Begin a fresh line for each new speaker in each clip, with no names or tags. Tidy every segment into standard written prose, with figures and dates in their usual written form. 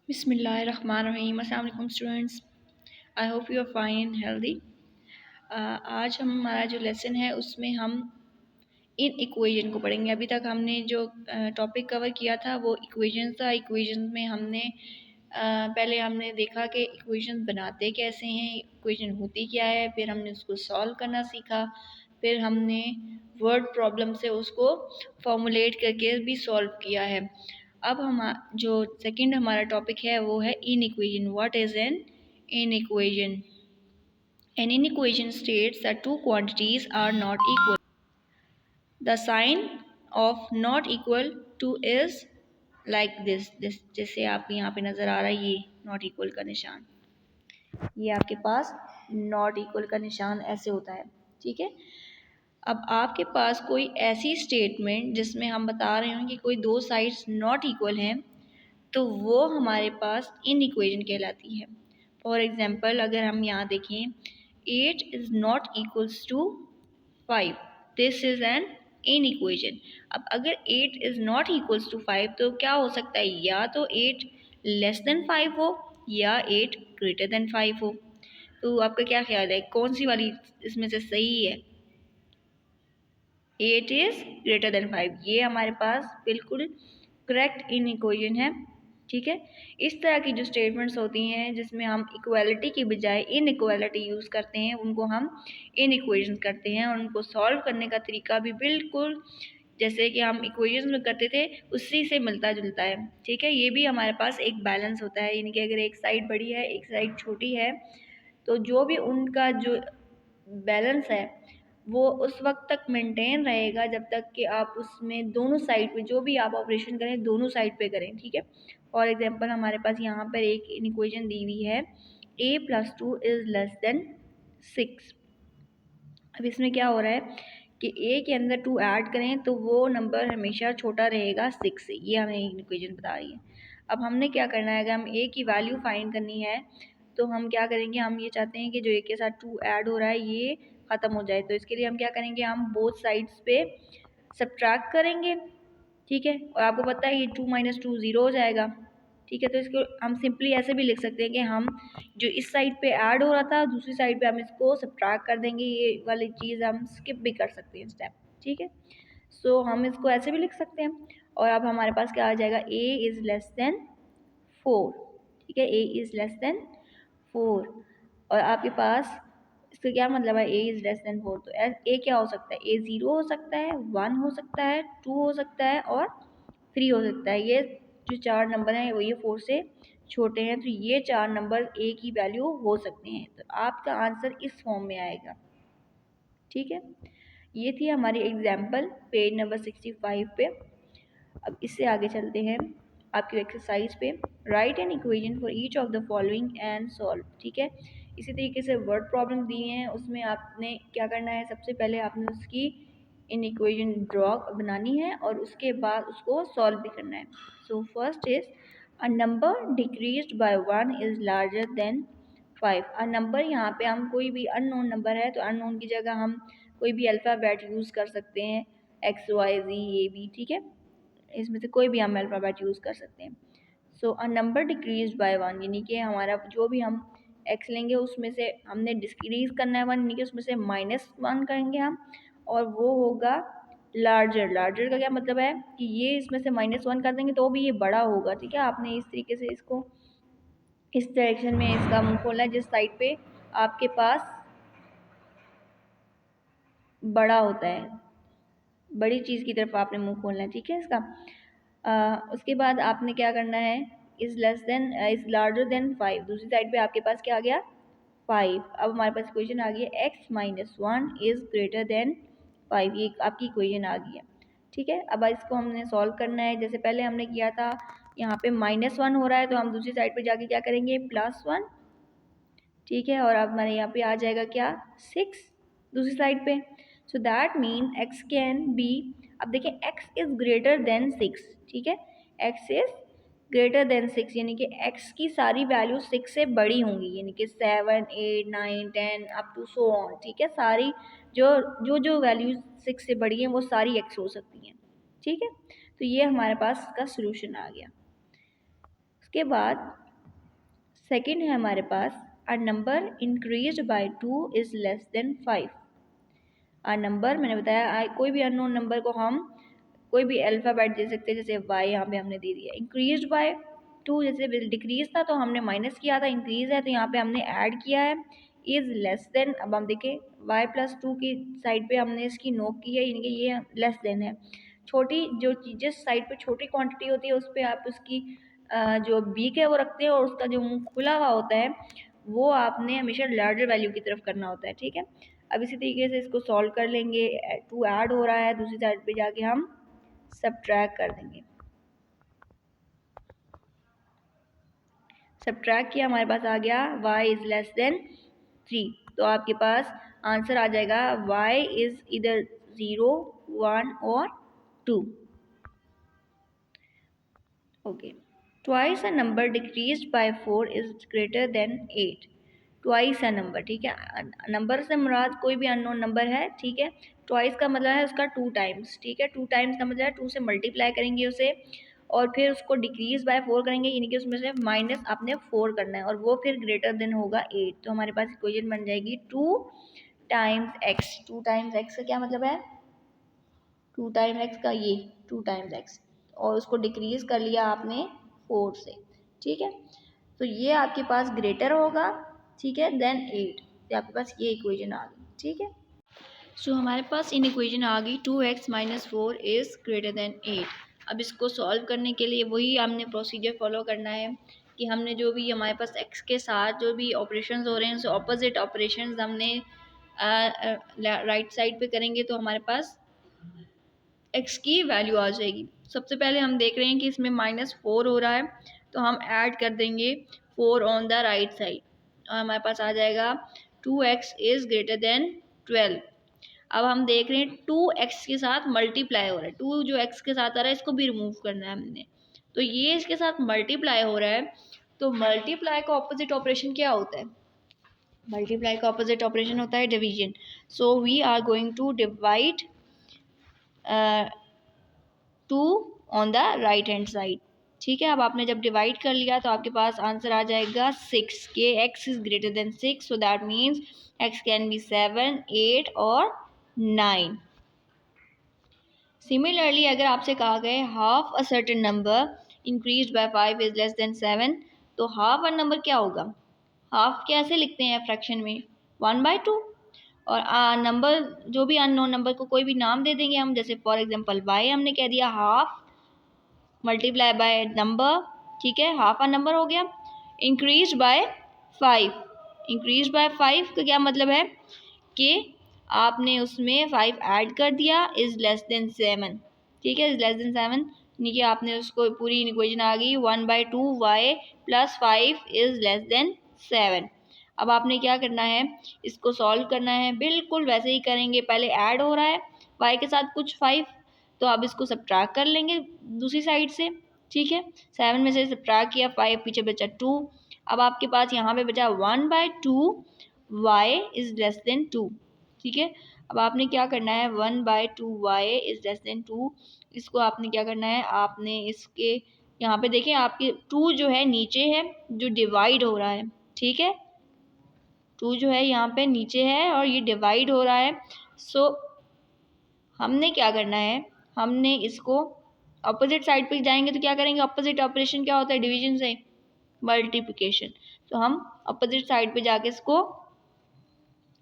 बिस्मिल्लाहिर्रहमानिर्रहीम। अस्सलाम वालेकुम students, I hope you are fine and healthy. आज हमारा जो लेसन है उसमें हम इन इक्वेशन को पढ़ेंगे। अभी तक हमने जो टॉपिक कवर किया था वो इक्वेशन था। इक्वेशन में हमने पहले हमने देखा कि इक्वेशन बनाते कैसे हैं, इक्वेशन होती क्या है, फिर हमने उसको सॉल्व करना सीखा, फिर हमने वर्ड प्रॉब्लम से उसको फॉर्मुलेट करके भी सॉल्व किया है। अब हम जो सेकंड हमारा टॉपिक है वो है in equation. What is an in equation? An inequation states that two quantities are not equal. The sign of not equal to is like this. जैसे आप यहाँ पे नज़र आ रहा है ये not equal का निशान, ये आपके पास not equal का निशान ऐसे होता है, ठीक है। अब आपके पास कोई ऐसी स्टेटमेंट जिसमें हम बता रहे हैं कि कोई दो साइड्स नॉट इक्वल हैं, तो वो हमारे पास इन इक्वेशन कहलाती है। फॉर एग्जाम्पल अगर हम यहाँ देखें 8 is not equals to 5, this is an inequation. अब अगर 8 इज़ नॉट इक्वल्स टू 5 तो क्या हो सकता है, या तो 8 लेस देन 5 हो या 8 ग्रेटर देन 5 हो। तो आपका क्या ख्याल है कौन सी वाली इसमें से सही है? 8 इज़ ग्रेटर देन 5, ये हमारे पास बिल्कुल करेक्ट इन इक्वेशन है, ठीक है। इस तरह की जो स्टेटमेंट्स होती हैं जिसमें हम इक्वालिटी की बजाय इन इक्वालिटी यूज़ करते हैं, उनको हम इन इक्वेशन करते हैं, और उनको सॉल्व करने का तरीका भी बिल्कुल जैसे कि हम इक्वेशन में करते थे उसी से मिलता जुलता है, ठीक है। ये भी हमारे पास एक बैलेंस होता है, यानी कि अगर एक साइड बड़ी है एक साइड छोटी है तो जो भी उनका जो बैलेंस है वो उस वक्त तक मेंटेन रहेगा जब तक कि आप उसमें दोनों साइड पे जो भी आप ऑपरेशन करें दोनों साइड पे करें, ठीक है। फॉर एग्जांपल हमारे पास यहाँ पर एक इक्वेशन दी हुई है a+2 इज़ लेस देन 6। अब इसमें क्या हो रहा है कि a के अंदर 2 ऐड करें तो वो नंबर हमेशा छोटा रहेगा 6 से, ये हमें इक्वेशन बता रही है। अब हमने क्या करना है, अगर हम a की वैल्यू फाइंड करनी है तो हम क्या करेंगे, हम ये चाहते हैं कि जो a के साथ 2 ऐड हो रहा है ये ख़त्म हो जाए, तो इसके लिए हम क्या करेंगे, हम बोथ साइड्स पे सब्ट्रैक्ट करेंगे, ठीक है। और आपको पता है ये 2 - 2 0 हो जाएगा, ठीक है। तो इसको हम सिंपली ऐसे भी लिख सकते हैं कि हम जो इस साइड पे ऐड हो रहा था दूसरी साइड पे हम इसको सब्ट्रैक्ट कर देंगे, ये वाली चीज़ हम स्किप भी कर सकते हैं स्टेप, ठीक है। सो हम इसको ऐसे भी लिख सकते हैं। और अब हमारे पास क्या आ जाएगा, a इज़ लेस देन 4, ठीक है, a इज़ लेस देन 4। और आपके पास इसका क्या मतलब है, a इज़ लेस देन 4, तो a क्या हो सकता है, a 0 हो सकता है, 1 हो सकता है, 2 हो सकता है और 3 हो सकता है। ये जो 4 नंबर हैं वो ये 4 से छोटे हैं, तो ये 4 नंबर a की वैल्यू हो सकते हैं, तो आपका आंसर इस फॉर्म में आएगा, ठीक है। ये थी हमारी एग्जाम्पल पेज नंबर 65 पे। अब इससे आगे चलते हैं आपकी एक्सरसाइज पे। Right an equation for each of the following and solve, ठीक है। इसी तरीके से वर्ड प्रॉब्लम दी हैं, उसमें आपने क्या करना है, सबसे पहले आपने उसकी इन इक्वेशन ड्रॉ बनानी है और उसके बाद उसको सॉल्व भी करना है। So first is a number decreased bye 1 is larger than 5। A number, यहाँ पे हम कोई भी अननोन नंबर है तो अननोन की जगह हम कोई भी अल्फ़ाबेट यूज़ कर सकते हैं, x y z a b, ठीक है, इसमें से कोई भी हम अल्फ़ाबेट यूज़ कर सकते हैं। सो अ नंबर डिक्रीज बाय 1, यानी कि हमारा जो भी हम एक्स लेंगे उसमें से हमने डिक्रीज करना है 1, यानी कि उसमें से -1 करेंगे हम, और वो होगा लार्जर। लार्जर का क्या मतलब है कि ये इसमें से -1 कर देंगे तो भी ये बड़ा होगा, ठीक है। आपने इस तरीके से इसको इस डायरेक्शन में इसका मुंह खोलना है जिस साइड पे आपके पास बड़ा होता है, बड़ी चीज़ की तरफ आपने मुंह खोलना है, ठीक है इसका। उसके बाद आपने क्या करना है, is less then is larger than 5, दूसरी साइड पे आपके पास क्या आ गया 5। अब हमारे पास इक्वेशन आ गई है x - 1 इज़ ग्रेटर देन 5, ये आपकी इक्वेशन आ गई है, ठीक है। अब इसको हमने सॉल्व करना है, जैसे पहले हमने किया था, यहाँ पे -1 हो रहा है तो हम दूसरी साइड पे जाके क्या करेंगे, +1, ठीक है। और अब हमारे यहाँ पे आ जाएगा क्या 6 दूसरी साइड पे। So that mean x can be, अब देखिए x इज़ ग्रेटर देन 6, ठीक है, x इज़ ग्रेटर देन 6, यानी कि x की सारी वैल्यू 6 से बड़ी होंगी, यानी कि 7 8 9 10 अप टू सो ऑन, ठीक है। सारी जो वैल्यूज 6 से बड़ी हैं वो सारी x हो सकती हैं, ठीक है। तो ये हमारे पास इसका सोल्यूशन आ गया। उसके बाद सेकंड है हमारे पास a number increase by 2 is less than 5। A number मैंने बताया कोई भी अननोन नंबर को हम कोई भी अल्फ़ाबेट दे सकते हैं, जैसे वाई यहाँ पे हमने दे दिया। इंक्रीज बाय 2 जैसे डिक्रीज था तो हमने माइनस किया था, इंक्रीज है तो यहाँ पे हमने ऐड किया है। इज़ लेस देन, अब हम देखें y प्लस 2 की साइड पे हमने इसकी नोक की है, यानी कि ये लेस देन है। छोटी जो चीज़ें साइड पे छोटी क्वांटिटी होती है उस पर आप उसकी जो बीक है वो रखते हैं, और उसका जो मुंह खुला हुआ होता है वो आपने हमेशा लार्जर वैल्यू की तरफ करना होता है, ठीक है। अब इसी तरीके से इसको सॉल्व कर लेंगे। 2 ऐड हो रहा है, दूसरी साइड पे जाके हम सब्ट्रैक्ट कर देंगे। सब्ट्रैक्ट किया, हमारे पास आ गया y इज़ लेस देन 3, तो आपके पास आंसर आ जाएगा y इज़ इधर 0, 1 और 2। Okay, twice a number decreased bye 4 is greater than 8। Twice a number, ठीक है, नंबर से मुराद कोई भी अननोन नंबर है, ठीक है। ट्वाइस का मतलब है उसका 2 टाइम्स, ठीक है। 2 टाइम्स का मतलब है 2 से मल्टीप्लाई करेंगे उसे और फिर उसको डिक्रीज बाय 4 करेंगे, यानी कि उसमें से माइनस आपने 4 करना है और वो फिर ग्रेटर देन होगा 8। तो हमारे पास इक्वेशन बन जाएगी 2 टाइम्स एक्स। 2 टाइम्स एक्स का क्या मतलब है? 2 टाइम एक्स का ये 2 टाइम्स एक्स, और उसको डिक्रीज कर लिया आपने 4 से, ठीक है। तो ये आपके पास ग्रेटर होगा, ठीक है, देन 8। तो आपके पास ये इक्वेशन आ गई, ठीक है। सो हमारे पास इन इक्वेशन आ गई 2x minus 4 is greater than 8। अब इसको सॉल्व करने के लिए वही हमने प्रोसीजर फॉलो करना है कि हमने जो भी हमारे पास x के साथ जो भी ऑपरेशंस हो रहे हैं उसे ऑपोजिट ऑपरेशंस हमने राइट साइड पे करेंगे, तो हमारे पास x की वैल्यू आ जाएगी। सबसे पहले हम देख रहे हैं कि इसमें -4 हो रहा है, तो हम ऐड कर देंगे 4 ऑन द राइट साइड और हमारे पास आ जाएगा 2x इज़ ग्रेटर देन 12। अब हम देख रहे हैं 2x के साथ मल्टीप्लाई हो रहा है, 2 जो x के साथ आ रहा है इसको भी रिमूव करना है हमने, तो ये इसके साथ मल्टीप्लाई हो रहा है। तो मल्टीप्लाई का ऑपोजिट ऑपरेशन क्या होता है? मल्टीप्लाई का ऑपोजिट ऑपरेशन होता है division. So we are going to divide 2 on the right hand side, ठीक है। अब आपने जब डिवाइड कर लिया तो आपके पास आंसर आ जाएगा 6 के x is greater than 6, so that means x can be 7, 8 और 9। सिमिलरली अगर आपसे कहा गया half a certain number increase bye 5 is less than 7, तो हाफ अ नंबर क्या होगा? हाफ कैसे लिखते हैं फ्रैक्शन में? 1/2। और नंबर जो भी अननोन नंबर को कोई भी नाम दे देंगे हम, जैसे फॉर एग्जांपल y हमने कह दिया हाफ मल्टीप्लाई बाय नंबर, ठीक है, हाफ अ नंबर हो गया। इंक्रीज बाय 5, इंक्रीज बाय 5 का क्या मतलब है कि आपने उसमें 5 ऐड कर दिया, इज लेस देन 7, ठीक है, इज लेस देन 7, यानी कि आपने उसको पूरी इक्वेशन आ गई 1/2 y plus 5 is less than 7। अब आपने क्या करना है, इसको सॉल्व करना है, बिल्कुल वैसे ही करेंगे। पहले ऐड हो रहा है y के साथ कुछ 5, तो अब इसको सब्ट्रैक्ट कर लेंगे दूसरी साइड से, ठीक है। 7 में से सब्ट्रैक्ट किया, 5 पीछे बचा 2। अब आपके पास यहाँ पे बचा 1/2 y इज लेस देन 2, ठीक है। अब आपने क्या करना है, 1/2 y इज लेस देन 2, इसको आपने क्या करना है, आपने इसके यहाँ पे देखें आपके 2 जो है नीचे है, जो डिवाइड हो रहा है, ठीक है। 2 जो है यहाँ पे नीचे है और ये डिवाइड हो रहा है। सो हमने क्या करना है, हमने इसको अपोजिट साइड पे जाएंगे तो क्या करेंगे, अपोजिट ऑपरेशन क्या होता है डिवीजन से? मल्टीप्लिकेशन। तो हम अपोजिट साइड पे जाके इसको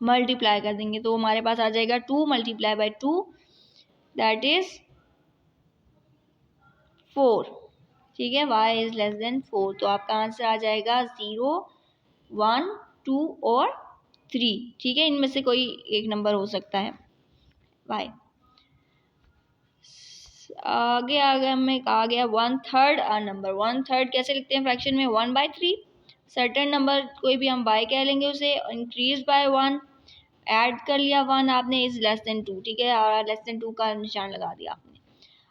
मल्टीप्लाई कर देंगे, तो हमारे पास आ जाएगा 2 मल्टीप्लाई बाय 2 दैट इज 4, ठीक है। y इज लेस देन 4, तो आपका आंसर आ जाएगा 0, 1, 2 और 3, ठीक है। इनमें से कोई एक नंबर हो सकता है y। आगे आगे हमें कहा गया 1/3 अ नंबर। 1/3 कैसे लिखते हैं फ्रैक्शन में? 1/3। सर्टेन नंबर कोई भी हम बाय कह लेंगे उसे, इंक्रीज बाय 1, ऐड कर लिया 1 आपने, इज लेस देन 2, ठीक है, और लेस देन 2 का निशान लगा दिया आपने।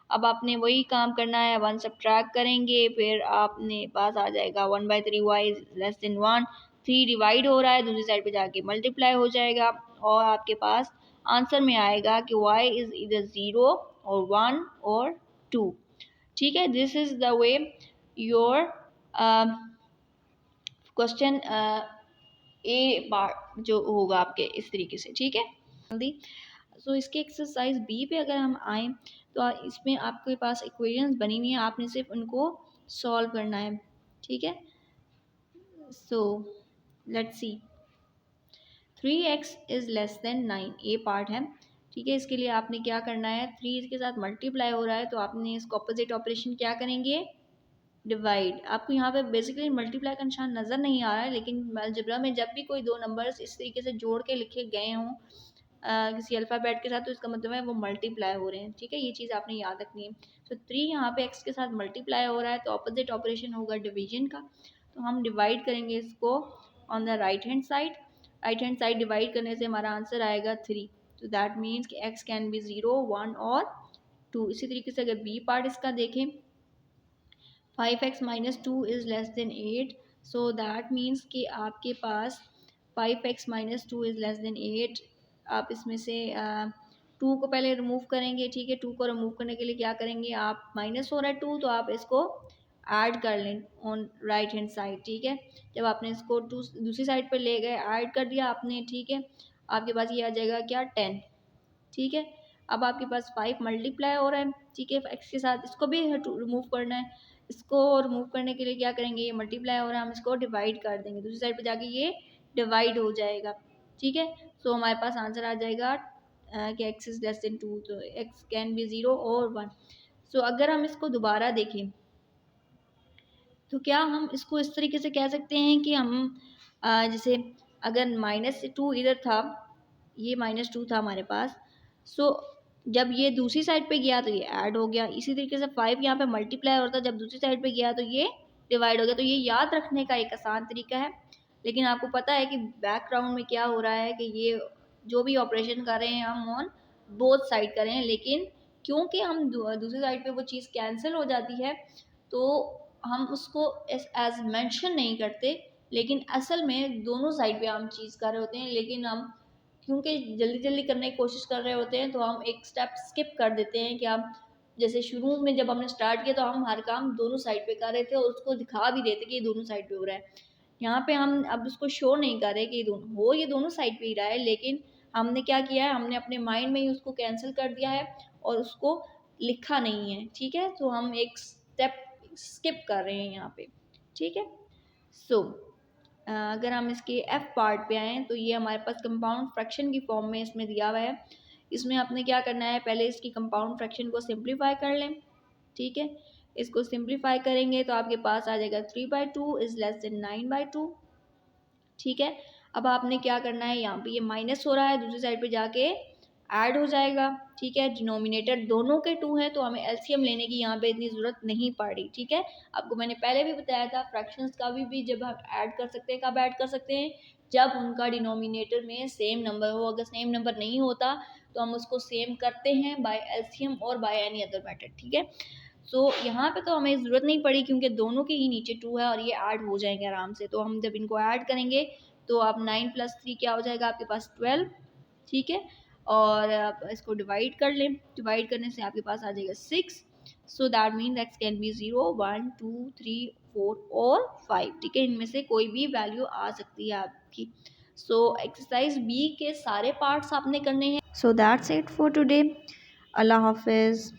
अब आपने वही काम करना है, 1 सब्ट्रैक्ट करेंगे, फिर आपने पास आ जाएगा 1/3 y is less than 1। 3 divide हो रहा है, दूसरी साइड पे जाके मल्टीप्लाई हो जाएगा और आपके पास आंसर में आएगा कि y इज इधर 0 और 1 और 2, ठीक है। This is the way your question A part जो होगा आपके इस तरीके से, ठीक है जल्दी। सो इसके एक्सरसाइज बी पे अगर हम आए तो इसमें आपके पास इक्वेशंस बनी हुई हैं, आपने सिर्फ उनको सॉल्व करना है, ठीक है। So let's see 3x is less then 9, A part है, ठीक है। इसके लिए आपने क्या करना है, 3 के साथ मल्टीप्लाई हो रहा है तो आपने इसको अपोजिट ऑपरेशन क्या करेंगे, डिवाइड। आपको यहाँ पे बेसिकली मल्टीप्लाई का निशान नज़र नहीं आ रहा है, लेकिन अलजेब्रा में जब भी कोई दो नंबर्स इस तरीके से जोड़ के लिखे गए हों किसी अल्फ़ाबेट के साथ, तो इसका मतलब है वो मल्टीप्लाई हो रहे हैं, ठीक है। ये चीज़ आपने याद रखनी है। तो 3 यहाँ पे x के साथ मल्टीप्लाई हो रहा है तो अपोजिट ऑपरेशन होगा डिवीजन का, तो हम डिवाइड करेंगे इसको on the right hand side divide करने से हमारा आंसर आएगा 3। तो दैट मीन्स कि x कैन बी 0, 1 और 2। इसी तरीके से अगर बी पार्ट इसका देखें, 5x minus 2 is less then 8, so that means कि आपके पास 5x minus 2 is less then 8। आप इसमें से 2 को पहले रिमूव करेंगे, ठीक है। 2 को रिमूव करने के लिए क्या करेंगे, आप माइनस हो रहा है 2 तो आप इसको ऐड कर लें ऑन राइट हैंड साइड, ठीक है। जब आपने इसको दूसरी साइड पर ले गए, ऐड कर दिया आपने, ठीक है, आपके पास ये आ जाएगा क्या, 10, ठीक है। अब आपके पास 5 मल्टीप्लाई हो रहा है, ठीक है, x के साथ इसको भी रिमूव करना है। इसको रिमूव करने के लिए क्या करेंगे, ये मल्टीप्लाई हो रहा है, हम इसको डिवाइड कर देंगे, दूसरी साइड पे जाके ये डिवाइड हो जाएगा, ठीक है। सो हमारे पास आंसर आ जाएगा कि x इज़ लेस देन 2, तो x कैन बी 0 और 1। सो अगर हम इसको दोबारा देखें तो क्या हम इसको इस तरीके से कह सकते हैं कि हम जैसे अगर -2 इधर था, ये -2 था हमारे पास, सो जब ये दूसरी साइड पे गया तो ये ऐड हो गया। इसी तरीके से 5 यहाँ पे मल्टीप्लाई होता है, जब दूसरी साइड पे गया तो ये डिवाइड हो गया। तो ये याद रखने का एक आसान तरीका है, लेकिन आपको पता है कि बैकग्राउंड में क्या हो रहा है कि ये जो भी ऑपरेशन कर रहे हैं हम ऑन बोथ साइड कर रहे हैं, लेकिन क्योंकि हम दूसरी साइड पे वो चीज़ कैंसिल हो जाती है तो हम उसको एज मेंशन नहीं करते, लेकिन असल में दोनों साइड पे हम चीज़ कर रहे होते हैं, लेकिन हम क्योंकि जल्दी जल्दी करने की कोशिश कर रहे होते हैं तो हम एक स्टेप स्किप कर देते हैं कि हम जैसे शुरू में जब हमने स्टार्ट किया तो हम हर काम दोनों साइड पे कर रहे थे और उसको दिखा भी रहे थे कि ये दोनों साइड पे हो रहा है। यहाँ पे हम अब उसको शो नहीं कर रहे कि ये दोनों साइड पे ही रहा है, लेकिन हमने क्या किया है, हमने अपने माइंड में ही उसको कैंसिल कर दिया है और उसको लिखा नहीं है, ठीक है। तो हम एक स्टेप स्किप कर रहे हैं यहाँ पे, ठीक है। सो अगर हम इसके एफ पार्ट पे आएँ तो ये हमारे पास कंपाउंड फ्रैक्शन की फॉर्म में इसमें दिया हुआ है। इसमें आपने क्या करना है, पहले इसकी कंपाउंड फ्रैक्शन को सिंप्लीफाई कर लें, ठीक है। इसको सिंप्लीफाई करेंगे तो आपके पास आ जाएगा 3/2 इज़ लेस देन 9/2, ठीक है। अब आपने क्या करना है, यहाँ पे ये माइनस हो रहा है, दूसरी साइड पे जाके ऐड हो जाएगा, ठीक है। डिनोमिनेटर दोनों के 2 हैं तो हमें एलसीएम लेने की यहाँ पे इतनी ज़रूरत नहीं पड़ी, ठीक है। आपको मैंने पहले भी बताया था फ्रैक्शंस का भी जब हम ऐड कर सकते हैं, कब ऐड कर सकते हैं, जब उनका डिनोमिनेटर में सेम नंबर हो। अगर सेम नंबर नहीं होता तो हम उसको सेम करते हैं बाय एलसीएम और बाय एनी अदर मेथड, ठीक है। सो यहाँ पे तो हमें ज़रूरत नहीं पड़ी क्योंकि दोनों के ही नीचे 2 है और ये ऐड हो जाएंगे आराम से। तो हम जब इनको ऐड करेंगे तो आप 9 + 3 क्या हो जाएगा आपके पास 12, ठीक है। और आप इसको डिवाइड कर लें, डिवाइड करने से आपके पास आ जाएगा 6। So that means x can be 0, 1, 2, 3, 4 और 5, ठीक है। इनमें से कोई भी वैल्यू आ सकती है आपकी। सो एक्सरसाइज बी के सारे पार्ट्स आपने करने हैं। So that's it for today. अल्लाह हाफिज़।